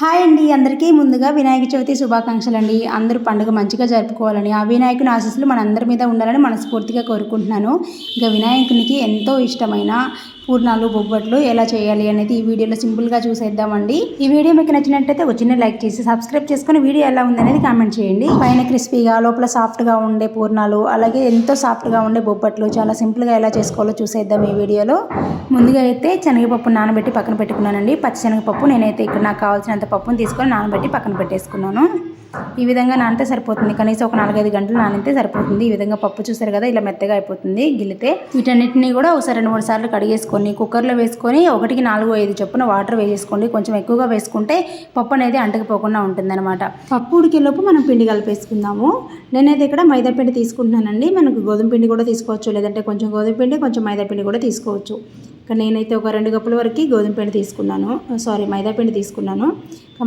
Hi అండి అందరికీ ముందుగా వినాయక చవితి శుభాకాంక్షలు అండి. అందరూ పండుగ మంచిగా జరుపుకోవాలని, ఆ వినాయకుని ఆశీస్సులు మనందరి మీద ఉండాలని మనస్ఫూర్తిగా కోరుకుంటున్నాను. ఇక వినాయకునికి ఎంతో ఇష్టమైన పూర్ణాలు, బొబ్బట్లు ఎలా చేయాలి అనేది ఈ వీడియోలో సింపుల్గా చూసేద్దామండి. ఈ వీడియో మీకు నచ్చినట్టయితే ఒక చిన్న లైక్ చేసి సబ్స్క్రైబ్ చేసుకుని వీడియో ఎలా ఉందనేది కామెంట్ చేయండి. పైన క్రిస్పీగా లోపల సాఫ్ట్గా ఉండే పూర్ణాలు, అలాగే ఎంతో సాఫ్ట్గా ఉండే బొబ్బట్లు చాలా సింపుల్గా ఎలా చేసుకోవాలో చూసేద్దాం ఈ వీడియోలో. ముందుగా అయితే శనగపప్పు నానబెట్టి పక్కన పెట్టుకున్నానండి. పచ్చిశనగపప్పు నేనైతే ఇక్కడ నాకు కావాల్సినంత పప్పును తీసుకొని నానబెట్టి పక్కన పెట్టేసుకున్నాను. ఈ విధంగా నానితే సరిపోతుంది. కనీసం ఒక 4-5 గంటలు నానితే సరిపోతుంది. ఈ విధంగా పప్పు చూసారు కదా, ఇలా మెత్తగా అయిపోతుంది గిల్లితే. వీటన్నిటిని కూడా ఒకసారి 2-3 సార్లు కడిగేసుకొని కుక్కర్లో వేసుకొని 1కి 4-5 చొప్పున వాటర్ వేసేసుకోండి. కొంచెం ఎక్కువగా వేసుకుంటే పప్పు అనేది అంటకపోకుండా ఉంటుందన్నమాట. పప్పు ఉడికేలోపు మనం పిండి కలిపేసుకుందాము. నేనైతే ఇక్కడ మైదా పిండి తీసుకుంటున్నానండి. మనకు గోధుమ పిండి కూడా తీసుకోవచ్చు, లేదంటే కొంచెం గోధుమ పిండి కొంచెం మైదా పిండి కూడా తీసుకోవచ్చు. ఇక్కడ నేనైతే ఒక 2 కప్పుల వరకు గోధుమ పిండి తీసుకున్నాను, మైదా పిండి తీసుకున్నాను.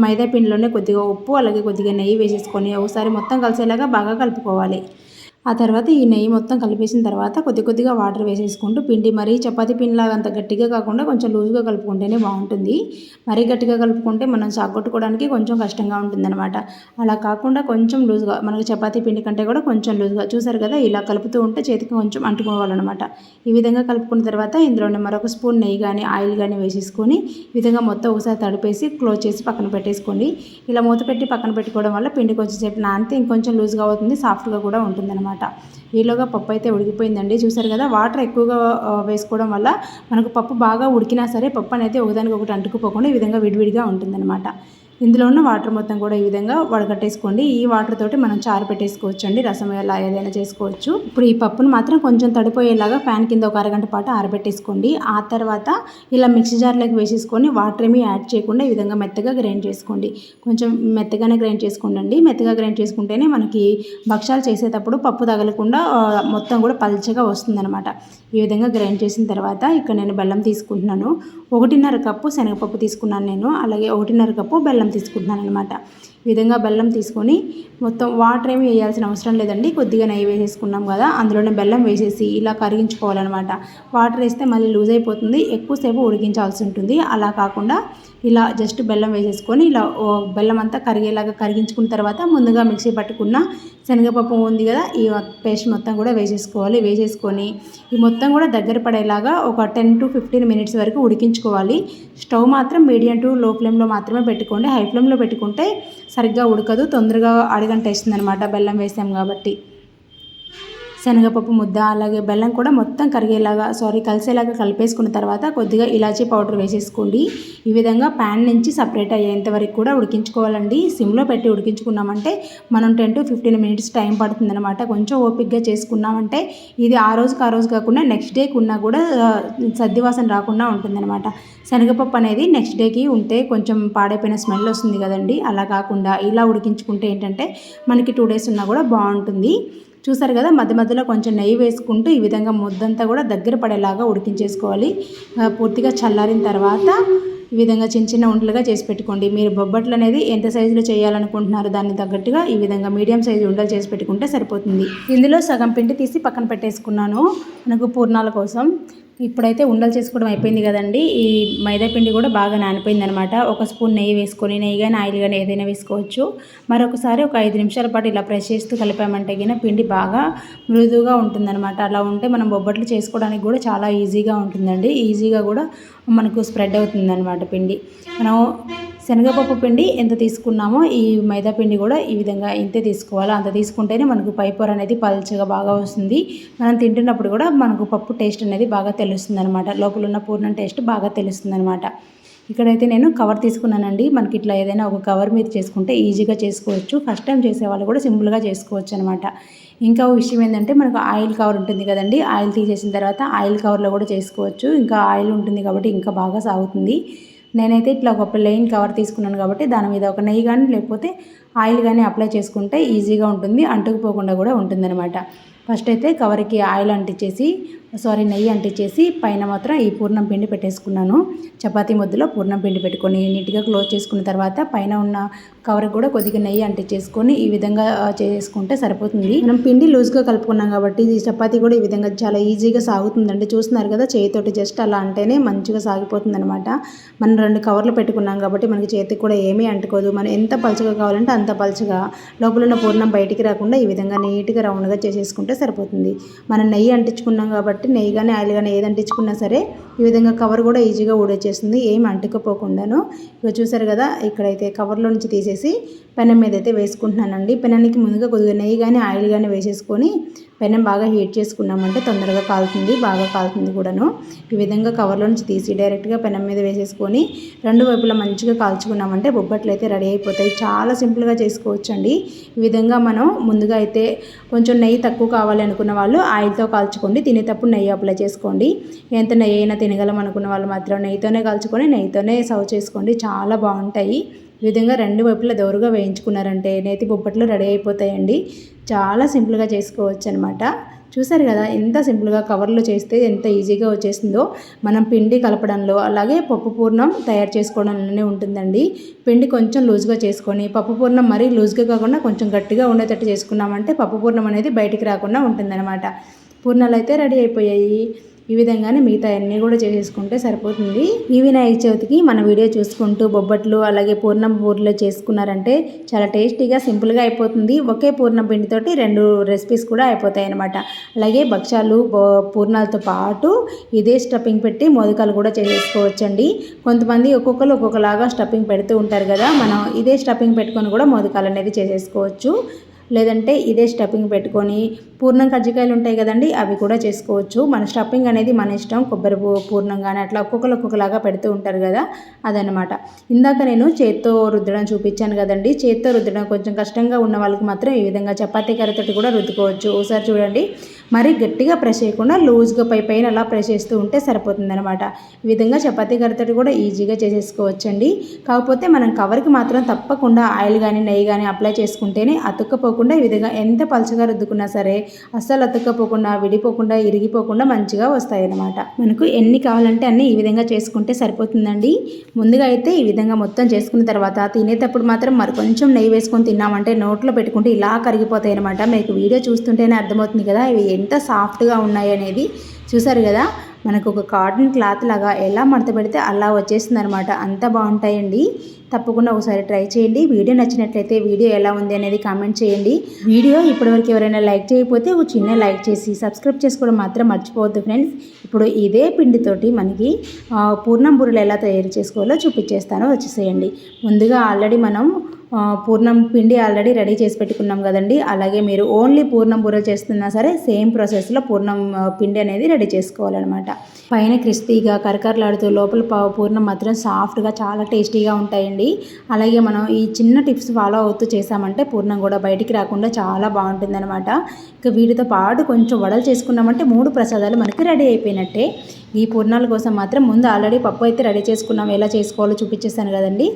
మైదా పిండిలోనే కొద్దిగా ఉప్పు అలాగే కొద్దిగా నెయ్యి వేసేసుకొని ఒకసారి మొత్తం కలిసేలాగా బాగా కలుపుకోవాలి. ఆ తర్వాత ఈ నెయ్యి మొత్తం కలిపేసిన తర్వాత కొద్దిగా వాటర్ వేసేసుకుంటూ పిండి మరీ చపాతీ పిండిలాగా అంత గట్టిగా కాకుండా కొంచెం లూజ్గా కలుపుకుంటేనే బాగుంటుంది. మరీ గట్టిగా కలుపుకుంటే మనం సాగొట్టుకోవడానికి కొంచెం కష్టంగా ఉంటుందన్నమాట. అలా కాకుండా కొంచెం లూజ్గా, మనకి చపాతీ పిండి కంటే కూడా కొంచెం లూజ్గా, చూసారు కదా, ఇలా కలుపుతూ ఉంటే చేతికి కొంచెం అంటుకోవాలన్నమాట. ఈ విధంగా కలుపుకున్న తర్వాత ఇందులోనే మరొక స్పూన్ నెయ్యి కానీ ఆయిల్ కానీ వేసేసుకొని ఈ విధంగా మొత్తం ఒకసారి తడిపేసి క్లోజ్ చేసి పక్కన పెట్టేసుకోండి. ఇలా మూత పెట్టి పక్కన పెట్టుకోవడం వల్ల పిండి కొంచెం సేపు నానితే ఇంకొంచెం లూజ్గా అవుతుంది, సాఫ్ట్గా కూడా ఉంటుందన్నమాట. ఈలోగా పప్పు అయితే ఉడికిపోయిందండి. చూసారు కదా, వాటర్ ఎక్కువగా వేసుకోవడం వల్ల మనకు పప్పు బాగా ఉడికినా సరే పప్పు అనేది ఒకదానికొకటి అంటుకుపోకుండా ఈ విధంగా విడివిడిగా ఉంటుందన్నమాట. ఇందులో ఉన్న వాటర్ మొత్తం కూడా ఈ విధంగా వడగట్టేసుకోండి. ఈ వాటర్ తోటి మనం చారు పెట్టేసుకోవచ్చు అండి, రసం ఎలా ఏదైనా చేసుకోవచ్చు. ఇప్పుడు ఈ పప్పును మాత్రం కొంచెం తడిపోయేలాగా ఫ్యాన్ కింద ఒక అరగంట పాటు ఆరబెట్టేసుకోండి. ఆ తర్వాత ఇలా మిక్సీ జార్లోకి వేసేసుకొని వాటర్ ఏమీ యాడ్ చేయకుండా ఈ విధంగా మెత్తగా గ్రైండ్ చేసుకోండి. కొంచెం మెత్తగానే గ్రైండ్ చేసుకోండి. మెత్తగా గ్రైండ్ చేసుకుంటేనే మనకి భక్షాలు చేసేటప్పుడు పప్పు తగలకుండా మొత్తం కూడా పల్చగా వస్తుందన్నమాట. ఈ విధంగా గ్రైండ్ చేసిన తర్వాత ఇక్కడ నేను బెల్లం తీసుకుంటున్నాను. 1.5 కప్పు శనగపప్పు తీసుకున్నాను నేను, అలాగే 1.5 కప్పు బెల్లం తీసుకుంటున్నాను అనమాట. ఈ విధంగా బెల్లం తీసుకొని మొత్తం వాటర్ ఏమి వేయాల్సిన అవసరం లేదండి. కొద్దిగా నెయ్యి వేసేసుకున్నాం కదా, అందులోనే బెల్లం వేసేసి ఇలా కరిగించుకోవాలన్నమాట. వాటర్ వేస్తే మళ్ళీ లూజ్ అయిపోతుంది, ఎక్కువసేపు ఉడికించాల్సి ఉంటుంది. అలా కాకుండా ఇలా జస్ట్ బెల్లం వేసేసుకొని ఇలా బెల్లం అంతా కరిగేలాగా కరిగించుకున్న తర్వాత ముందుగా మిక్సీ పట్టుకున్న శనగపప్పు ఉంది కదా, ఈ పేస్ట్ మొత్తం కూడా వేసేసుకోవాలి. వేసేసుకొని ఈ మొత్తం కూడా దగ్గర పడేలాగా ఒక 10-15 మినిట్స్ వరకు ఉడికించుకోవాలి. స్టవ్ మాత్రం మీడియం టు లో ఫ్లేమ్లో మాత్రమే పెట్టుకోండి. హై ఫ్లేమ్లో పెట్టుకుంటే సరిగ్గా ఉడకదు, తొందరగా అడుగంటేస్తుంది అనమాట, బెల్లం వేసాం కాబట్టి. శనగపప్పు ముద్ద అలాగే బెల్లం కూడా మొత్తం కలిసేలాగా కలిపేసుకున్న తర్వాత కొద్దిగా ఇలాచీ పౌడర్ వేసేసుకోండి. ఈ విధంగా ప్యాన్ నుంచి సపరేట్ అయ్యేంత వరకు కూడా ఉడికించుకోవాలండి. సిమ్లో పెట్టి ఉడికించుకున్నామంటే మనం 10-15 మినిట్స్ టైం పడుతుందన్నమాట. కొంచెం ఓపిక్గా చేసుకున్నామంటే ఇది ఆ రోజు కాకుండా నెక్స్ట్ డేకి ఉన్నా కూడా సద్దివాసన రాకుండా ఉంటుందన్నమాట. శనగపప్పు అనేది నెక్స్ట్ డేకి ఉంటే కొంచెం పాడైపోయిన స్మెల్ వస్తుంది కదండి, అలా కాకుండా ఇలా ఉడికించుకుంటే ఏంటంటే మనకి 2 డేస్ ఉన్నా కూడా బాగుంటుంది. చూసారు కదా, మధ్యలో కొంచెం నెయ్యి వేసుకుంటూ ఈ విధంగా ముద్దంతా కూడా దగ్గర పడేలాగా ఉడికించేసుకోవాలి. పూర్తిగా చల్లారిన తర్వాత ఈ విధంగా చిన్న ఉండలుగా చేసి పెట్టుకోండి. మీరు బొబ్బట్లు అనేది ఎంత సైజులో చేయాలనుకుంటున్నారో దానికి తగ్గట్టుగా ఈ విధంగా మీడియం సైజు ఉండలు చేసి పెట్టుకుంటే సరిపోతుంది. ఇందులో సగం పిండి తీసి పక్కన పెట్టేసుకున్నాను మనకు పూర్ణాల కోసం. ఇప్పుడైతే ఉండలు చేసుకోవడం అయిపోయింది కదండి. ఈ మైదా పిండి కూడా బాగా నానిపోయింది అనమాట. ఒక స్పూన్ నెయ్యి వేసుకొని, నెయ్యి కానీ ఆయిల్ కానీ ఏదైనా వేసుకోవచ్చు. మరొకసారి ఒక 5 నిమిషాల పాటు ఇలా ప్రెస్ చేస్తూ కలిపామంటే గిన పిండి బాగా మృదువుగా ఉంటుందన్నమాట. అలా ఉంటే మనం బొబ్బట్లు చేసుకోవడానికి కూడా చాలా ఈజీగా ఉంటుందండి. ఈజీగా కూడా మనకు స్ప్రెడ్ అవుతుందన్నమాట పిండి. మనం శనగపప్పు పిండి ఎంత తీసుకున్నామో ఈ మైదా పిండి కూడా ఈ విధంగా ఇంతే తీసుకోవాలి. అంత తీసుకుంటేనే మనకు పైపొర అనేది పల్చగా బాగా వస్తుంది. మనం తింటున్నప్పుడు కూడా మనకు పప్పు టేస్ట్ అనేది బాగా తెలుస్తుంది అనమాట. లోపల ఉన్న పూర్ణం టేస్ట్ బాగా తెలుస్తుంది అనమాట. ఇక్కడైతే నేను కవర్ తీసుకున్నానండి. మనకి ఇట్లా ఏదైనా ఒక కవర్ మీద చేసుకుంటే ఈజీగా చేసుకోవచ్చు. ఫస్ట్ టైం చేసేవాళ్ళు కూడా సింపుల్గా చేసుకోవచ్చు అనమాట. ఇంకా విషయం ఏంటంటే మనకు ఆయిల్ కవర్ ఉంటుంది కదండి, ఆయిల్ తీసేసిన తర్వాత ఆయిల్ కవర్లో కూడా చేసుకోవచ్చు. ఇంకా ఆయిల్ ఉంటుంది కాబట్టి ఇంకా బాగా సాగుతుంది. నేనైతే ఇట్లా ఒక ప్లెయిన్ కవర్ తీసుకున్నాను కాబట్టి దాని మీద ఒక నెయ్యి కానీ లేకపోతే ఆయిల్ కానీ అప్లై చేసుకుంటే ఈజీగా ఉంటుంది, అంటుకుపోకుండా కూడా ఉంటుందన్నమాట. ఫస్ట్ అయితే కవర్కి ఆయిల్ అంటించేసి నెయ్యి అంటించేసి పైన మాత్రం ఈ పూర్ణం పిండి పెట్టేసుకున్నాను. చపాతీ ముద్దలో పూర్ణం పిండి పెట్టుకొని నీట్గా క్లోజ్ చేసుకున్న తర్వాత పైన ఉన్న కవర్కి కూడా కొద్దిగా నెయ్యి అంటించేసుకొని ఈ విధంగా చేసుకుంటే సరిపోతుంది. మనం పిండి లూజ్గా కలుపుకున్నాం కాబట్టి ఈ చపాతీ కూడా ఈ విధంగా చాలా ఈజీగా సాగుతుందండి. చూస్తున్నారు కదా, చేతితోటి జస్ట్ అలా అంటేనే మంచిగా సాగిపోతుంది అనమాట. మనం 2 కవర్లు పెట్టుకున్నాం కాబట్టి మనకి చేతికి కూడా ఏమీ అంటుకోదు. మనం ఎంత పలుచగా కావాలంటే అంత పలుచగా, లోపల ఉన్న పూర్ణం బయటికి రాకుండా ఈ విధంగా నీట్గా రౌండ్గా చేసేసుకుంటే సరిపోతుంది. మనం నెయ్యి అంటించుకున్నాం కాబట్టి నెయ్యి కానీ ఆయిల్ కానీ ఏది అంటించుకున్నా సరే ఈ విధంగా కవర్ కూడా ఈజీగా ఊడొచ్చేస్తుంది, ఏం అంటుకపోకుండాను. ఇక చూసారు కదా, ఇక్కడైతే కవర్లో నుంచి తీసేసి పెనం మీద అయితే వేసుకుంటున్నానండి. పెనానికి ముందుగా కొద్దిగా నెయ్యి కానీ ఆయిల్ కానీ వేసేసుకొని పెనం బాగా హీట్ చేసుకున్నామంటే తొందరగా కాలుతుంది, బాగా కాలుతుంది కూడాను. ఈ విధంగా కవర్లో నుంచి తీసి డైరెక్ట్గా పెనం మీద వేసేసుకొని 2 వైపులా మంచిగా కాల్చుకున్నామంటే బొబ్బట్లు అయితే రెడీ అయిపోతాయి. చాలా సింపుల్గా చేసుకోవచ్చండి. ఈ విధంగా మనం ముందుగా అయితే కొంచెం నెయ్యి తక్కువ కావాలి అనుకున్న వాళ్ళు ఆయిల్తో కాల్చుకోండి, తినేటప్పుడు నెయ్యి అప్లై చేసుకోండి. ఎంత నెయ్యి అయినా తినగలం అనుకున్న వాళ్ళు మాత్రం నెయ్యితోనే కాల్చుకొని నెయ్యితోనే సర్వ్ చేసుకోండి, చాలా బాగుంటాయి. ఈ విధంగా 2 వైపులా దోరగా వేయించుకున్నారంటే నేతి బొబ్బట్లు రెడీ అయిపోతాయండి. చాలా సింపుల్గా చేసుకోవచ్చు అనమాట. చూసారు కదా, ఎంత సింపుల్గా కవర్లో చేస్తే ఎంత ఈజీగా వచ్చేసిందో. మనం పిండి కలపడంలో అలాగే పప్పు పూర్ణం తయారు చేసుకోవడంలోనే ఉంటుందండి. పిండి కొంచెం లూజ్గా చేసుకొని పప్పు పూర్ణం మరీ లూజ్గా కాకుండా కొంచెం గట్టిగా ఉండేటట్టు చేసుకున్నామంటే పప్పు పూర్ణం అనేది బయటికి రాకుండా ఉంటుందన్నమాట. పూర్ణాలు అయితే రెడీ అయిపోయాయి. ఈ విధంగానే మిగతా అన్నీ కూడా చేసేసుకుంటే సరిపోతుంది. ఈ వినాయక చవితికి మన వీడియో చూసుకుంటూ బొబ్బట్లు అలాగే పూర్ణం బూరెలు చేసుకున్నారంటే చాలా టేస్టీగా సింపుల్గా అయిపోతుంది. ఒకే పూర్ణం పిండితోటి 2 రెసిపీస్ కూడా అయిపోతాయి అన్నమాట. అలాగే భక్షాలు పూర్ణాలతో పాటు ఇదే స్టఫింగ్ పెట్టి మోదకాలు కూడా చేసేసుకోవచ్చండి. కొంతమంది ఒక్కొక్కరు ఒక్కొక్కలాగా స్టఫింగ్ పెడుతూ ఉంటారు కదా, మనం ఇదే స్టఫింగ్ పెట్టుకొని కూడా మోదకాలు అనేది చేసేసుకోవచ్చు. లేదంటే ఇదే స్టఫింగ్ పెట్టుకొని పూర్ణం కజ్జికాయలు ఉంటాయి కదండి, అవి కూడా చేసుకోవచ్చు. మన స్టఫింగ్ అనేది మన ఇష్టం, కొబ్బరి పూర్ణం కానీ అట్లా ఒక్కొక్కలాగా పెడుతూ ఉంటారు కదా, అదనమాట. ఇందాక నేను చేత్తో రుద్దడం చూపించాను కదండి, చేత్తో రుద్దడం కొంచెం కష్టంగా ఉన్న వాళ్ళకి మాత్రం ఈ విధంగా చపాతీ కర్రతోటి కూడా రుద్దుకోవచ్చు. ఒకసారి చూడండి, మరి గట్టిగా ప్రెస్ చేయకుండా లూజ్గా పైన అలా ప్రెస్ చేస్తూ ఉంటే సరిపోతుంది అనమాట. ఈ విధంగా చపాతీ కర్రతోటి కూడా ఈజీగా చేసేసుకోవచ్చండి. కాకపోతే మనం కవర్కి మాత్రం తప్పకుండా ఆయిల్ కానీ నెయ్యి కానీ అప్లై చేసుకుంటేనే అతుక్కపోకుండా ఈ విధంగా ఎంత పలుచగా రుద్దుకున్నా సరే అస్సలు అతుక్కపోకుండా విడిపోకుండా ఇరిగిపోకుండా మంచిగా వస్తాయి అన్నమాట. మనకు ఎన్ని కావాలంటే అన్నీ ఈ విధంగా చేసుకుంటే సరిపోతుందండి. ముందుగా అయితే ఈ విధంగా మొత్తం చేసుకున్న తర్వాత తినేటప్పుడు మాత్రం మరి కొంచెం నెయ్యి వేసుకొని తిన్నామంటే నోట్లో పెట్టుకుంటే ఇలా కరిగిపోతాయి అనమాట. మీకు వీడియో చూస్తుంటేనే అర్థమవుతుంది కదా ఇవి ఎంత సాఫ్ట్గా ఉన్నాయి అనేది. చూసారు కదా, మనకు ఒక కాటన్ క్లాత్ లాగా ఎలా మడత పెడితే అలా వచ్చేస్తుంది అనమాట. అంత బాగుంటాయండి. తప్పకుండా ఒకసారి ట్రై చేయండి. వీడియో నచ్చినట్లయితే వీడియో ఎలా ఉంది అనేది కామెంట్ చేయండి. వీడియో ఇప్పటివరకు ఎవరైనా లైక్ చేయకపోతే ఒక చిన్న లైక్ చేసి సబ్స్క్రైబ్ చేసుకోవడం మాత్రం మర్చిపోవద్దు ఫ్రెండ్స్. ఇప్పుడు ఇదే పిండితోటి మనకి పూర్ణం బూరెలు ఎలా తయారు చేసుకోవాలో చూపించేస్తానో వచ్చేసేయండి. ముందుగా ఆల్రెడీ మనం పూర్ణం పిండి ఆల్రెడీ రెడీ చేసి పెట్టుకున్నాం కదండి. అలాగే మీరు ఓన్లీ పూర్ణం బూరెలు చేస్తున్నా సరే సేమ్ ప్రాసెస్లో పూర్ణం పిండి అనేది రెడీ చేసుకోవాలన్నమాట. పైన క్రిస్పీగా కరకరలాడుతూ లోపల పూర్ణం మాత్రం సాఫ్ట్గా చాలా టేస్టీగా ఉంటాయండి. అలాగే మనం ఈ చిన్న టిప్స్ ఫాలో అవుతూ చేసామంటే పూర్ణం కూడా బయటికి రాకుండా చాలా బాగుంటుంది అనమాట. ఇక వీటితో పాటు కొంచెం వడలు చేసుకున్నామంటే 3 ప్రసాదాలు మనకి రెడీ అయిపోయినట్టే. ఈ పూర్ణాల కోసం మాత్రం ముందు ఆల్రెడీ పప్పు అయితే రెడీ చేసుకున్నాం, ఎలా చేసుకోవాలో చూపించేస్తాను కదండి.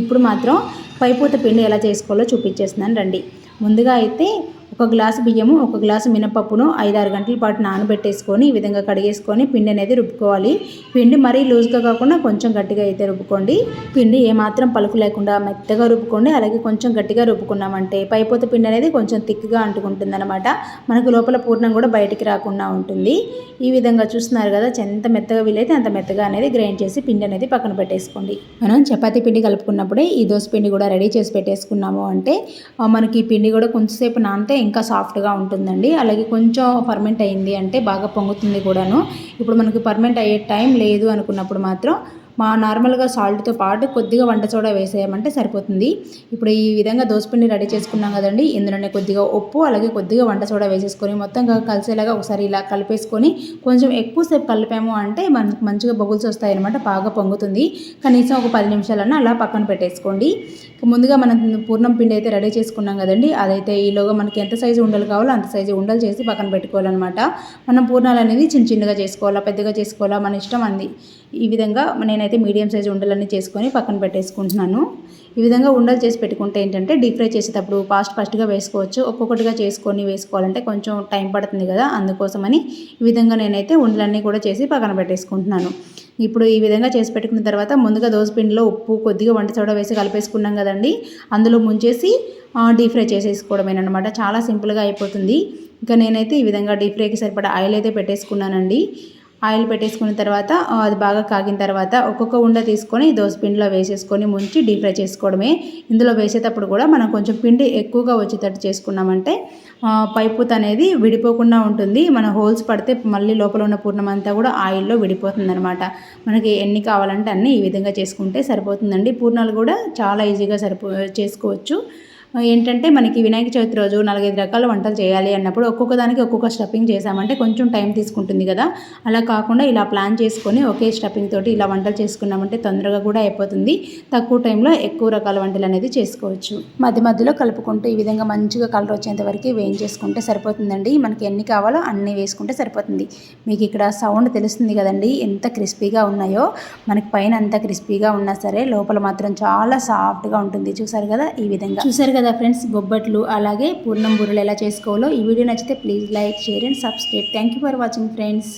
ఇప్పుడు మాత్రం పైపూత పిండి ఎలా చేసుకోవాలో చూపించేస్తున్నాను రండి. ముందుగా అయితే 1 గ్లాసు బియ్యము 1 గ్లాసు మినపప్పును 5-6 గంటల పాటు నానబెట్టేసుకొని ఈ విధంగా కడిగేసుకొని పిండి అనేది రుబ్బుకోవాలి. పిండి మరీ లూజ్గా కాకుండా కొంచెం గట్టిగా అయితే రుబ్బుకోండి. పిండి ఏమాత్రం పలుకు లేకుండా మెత్తగా రుబ్బుకోండి. అలాగే కొంచెం గట్టిగా రుబ్బుకున్నామంటే పైపోత పిండి అనేది కొంచెం థిక్గా అంటుకుంటుంది అనమాట. మనకు లోపల పూర్ణం కూడా బయటికి రాకుండా ఉంటుంది. ఈ విధంగా చూస్తున్నారు కదా, ఎంత మెత్తగా వీలైతే అంత మెత్తగా అనేది గ్రైండ్ చేసి పిండి అనేది పక్కన పెట్టేసుకోండి. మనం చపాతీ పిండి కలుపుకున్నప్పుడే ఈ దోశ పిండి కూడా రెడీ చేసి పెట్టేసుకున్నాము అంటే మనకి ఈ పిండి కూడా కొంచెంసేపు నానితే ఇంకా సాఫ్ట్గా ఉంటుందండి. అలాగే కొంచెం ఫర్మెంట్ అయింది అంటే బాగా పొంగుతుంది కూడాను. ఇప్పుడు మనకు ఫర్మెంట్ అయ్యే టైం లేదు అనుకున్నప్పుడు మాత్రం నార్మల్గా సాల్ట్తో పాటు కొద్దిగా వంట సోడా వేసేయమంటే సరిపోతుంది. ఇప్పుడు ఈ విధంగా దోసపిండి రెడీ చేసుకున్నాం కదండి, ఇందులోనే కొద్దిగా ఉప్పు అలాగే కొద్దిగా వంట సోడా వేసేసుకొని మొత్తం కలిసేలాగా ఒకసారి ఇలా కలిపేసుకొని కొంచెం ఎక్కువసేపు కలిపాము అంటే మనకు మంచిగా బబుల్స్ వస్తాయి అనమాట, బాగా పొంగుతుంది. కనీసం ఒక 10 నిమిషాలన్నా అలా పక్కన పెట్టేసుకోండి. ముందుగా మనం పూర్ణం పిండి అయితే రెడీ చేసుకున్నాం కదండి, అదైతే ఈలోగా మనకి ఎంత సైజు ఉండలు కావాలో అంత సైజు ఉండలు చేసి పక్కన పెట్టుకోవాలన్నమాట. మనం పూర్ణాలు అనేది చిన్నగా చేసుకోవాలా పెద్దగా చేసుకోవాలా మన ఇష్టం అంది. ఈ విధంగా నేనైతే మీడియం సైజు ఉండలన్నీ చేసుకొని పక్కన పెట్టేసుకుంటున్నాను. ఈ విధంగా ఉండలు చేసి పెట్టుకుంటే ఏంటంటే డీప్ ఫ్రై చేసేటప్పుడు ఫాస్ట్గా వేసుకోవచ్చు. ఒక్కొక్కటిగా చేసుకొని వేసుకోవాలంటే కొంచెం టైం పడుతుంది కదా, అందుకోసమని ఈ విధంగా నేనైతే ఉండలన్నీ కూడా చేసి పక్కన పెట్టేసుకుంటున్నాను. ఇప్పుడు ఈ విధంగా చేసి పెట్టుకున్న తర్వాత ముందుగా దోసపిండిలో ఉప్పు, కొద్దిగా వంట సోడా వేసి కలిపేసుకున్నాం కదండి, అందులో ముంచేసి డీప్ ఫ్రై చేసేసుకోవడమేనమాట. చాలా సింపుల్గా అయిపోతుంది. ఇంకా నేనైతే ఈ విధంగా డీప్ ఫ్రైకి సరిపడా ఆయిల్ అయితే పెట్టేసుకున్నానండి. ఆయిల్ పెట్టేసుకున్న తర్వాత అది బాగా కాగిన తర్వాత ఒక్కొక్క ఉండ తీసుకొని దోసపిండిలో వేసేసుకొని ముంచి డీప్ ఫ్రై చేసుకోవడమే. ఇందులో వేసేటప్పుడు కూడా మనం కొంచెం పిండి ఎక్కువగా వచ్చేటట్టు చేసుకున్నామంటే పైపూత అనేది విడిపోకుండా ఉంటుంది. మన హోల్స్ పడితే మళ్ళీ లోపల ఉన్న పూర్ణం అంతా కూడా ఆయిల్లో విడిపోతుంది అనమాట. మనకి ఎన్ని కావాలంటే అన్నీ ఈ విధంగా చేసుకుంటే సరిపోతుందండి. పూర్ణాలు కూడా చాలా ఈజీగా చేసుకోవచ్చు. ఏంటంటే మనకి వినాయక చవితి రోజు 4-5 రకాల వంటలు చేయాలి అన్నప్పుడు ఒక్కొక్క దానికి ఒక్కొక్క స్టఫింగ్ చేసామంటే కొంచెం టైం తీసుకుంటుంది కదా. అలా కాకుండా ఇలా ప్లాన్ చేసుకొని ఒకే స్టఫింగ్ తోటి ఇలా వంటలు చేసుకున్నామంటే తొందరగా కూడా అయిపోతుంది. తక్కువ టైంలో ఎక్కువ రకాల వంటలు అనేది చేసుకోవచ్చు. మధ్య మధ్యలో కలుపుకుంటూ ఈ విధంగా మంచిగా కలర్ వచ్చేంత వరకు వేయించేసుకుంటే సరిపోతుందండి. మనకి ఎన్ని కావాలో అన్నీ వేసుకుంటే సరిపోతుంది. మీకు ఇక్కడ సౌండ్ తెలుస్తుంది కదండి ఎంత క్రిస్పీగా ఉన్నాయో. మనకి పైన అంత క్రిస్పీగా ఉన్నా సరే లోపల మాత్రం చాలా సాఫ్ట్గా ఉంటుంది. చూసారు కదా, ఈ విధంగా చూసారు కదా ఫ్రెండ్స్, బొబ్బట్లు అలాగే పూర్ణం బూరెలు ఎలా చేసుకోవాలో. ఈ వీడియో నచ్చితే please like, share and subscribe. Thank you for watching friends.